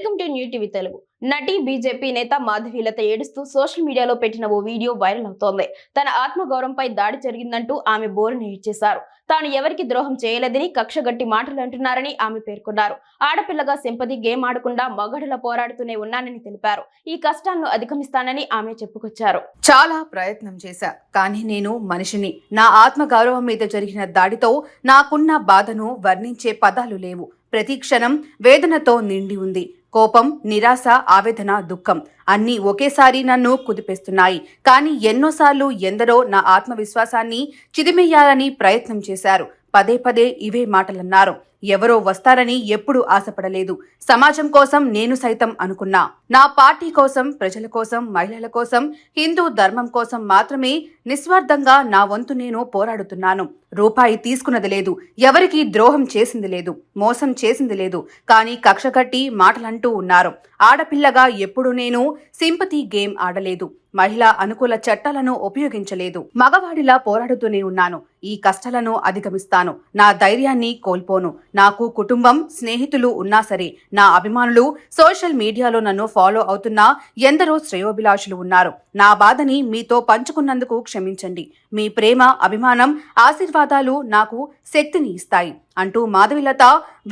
Welcome to new TV Telugu. నటి BJP నేత మాధవీలత ఏడుస్తూ సోషల్ మీడియాలో పెట్టిన ఓ వీడియో వైరల్ అవుతోంది. తన ఆత్మగౌరవంపై దాడి జరిగిందంటూ ఆమె బోరున ఇచ్చేశారు. తాను ఎవరికి ద్రోహం చేయలేదని కక్షగట్టి మాటలు అంటున్నారని ఆమె పేర్కొన్నారు. ఆడపిల్లగా సింపతి గేమ్ ఆడకుండా మగడులా పోరాడుతూనే ఉన్నానని తెలిపారు. ఈ కష్టాలను అధిగమిస్తానని ఆమె చెప్పుకొచ్చారు. చాలా ప్రయత్నం చేశా, కానీ నేను మనిషిని. నా ఆత్మగౌరవం మీద జరిగిన దాడితో నాకున్న బాధను వర్ణించే పదాలు లేవు. ప్రతి క్షణం వేదనతో నిండి ఉంది. కోపం, నిరాశ, ఆవేదన, దుఃఖం అన్నీ ఒకేసారి నన్ను కుదిపేస్తున్నాయి. కానీ ఎన్నోసార్లు ఎందరో నా ఆత్మవిశ్వాసాన్ని చిదిమెయ్యాలని ప్రయత్నం చేశారు. పదే పదే ఇవే మాటలన్నారు. ఎవరో వస్తారని ఎప్పుడు ఆశపడలేదు. సమాజం కోసం నేను సైతం అనుకున్నా. నా పార్టీ కోసం, ప్రజల కోసం, మహిళల కోసం, హిందూ ధర్మం కోసం మాత్రమే నిస్వార్థంగా నా వంతు నేను పోరాడుతున్నాను. రూపాయి తీసుకున్నది లేదు, ఎవరికి ద్రోహం చేసింది లేదు, మోసం చేసింది లేదు. కానీ కక్షగట్టి మాటలంటూ ఉన్నారు. ఆడపిల్లగా ఎప్పుడు నేను సింపతి గేమ్ ఆడలేదు. మహిళా అనుకూల చట్టాలను ఉపయోగించలేదు. మగవాడిలా పోరాడుతూనే ఉన్నాను. ఈ కష్టాలను అధిగమిస్తాను. నా ధైర్యాన్ని కోల్పోను. నాకు కుటుంబం, స్నేహితులు ఉన్నా సరే, నా అభిమానులు, సోషల్ మీడియాలో నన్ను ఫాలో అవుతున్న ఎందరో శ్రేయోభిలాషులు ఉన్నారు. నా బాధని మీతో పంచుకున్నందుకు క్షమించండి. మీ ప్రేమ, అభిమానం, ఆశీర్వాదాలు నాకు శక్తిని ఇస్తాయి అంటూ మాధవీలత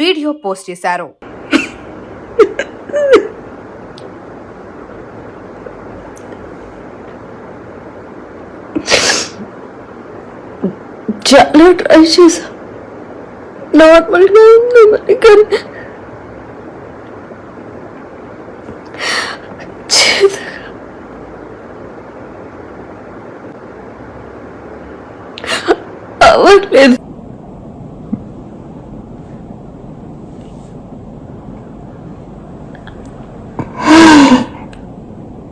వీడియో పోస్ట్ చేశారు. చాలా ట్రై చేశా, నార్మల్గా ఉందామని, కానీ అవ్వట్లేదు.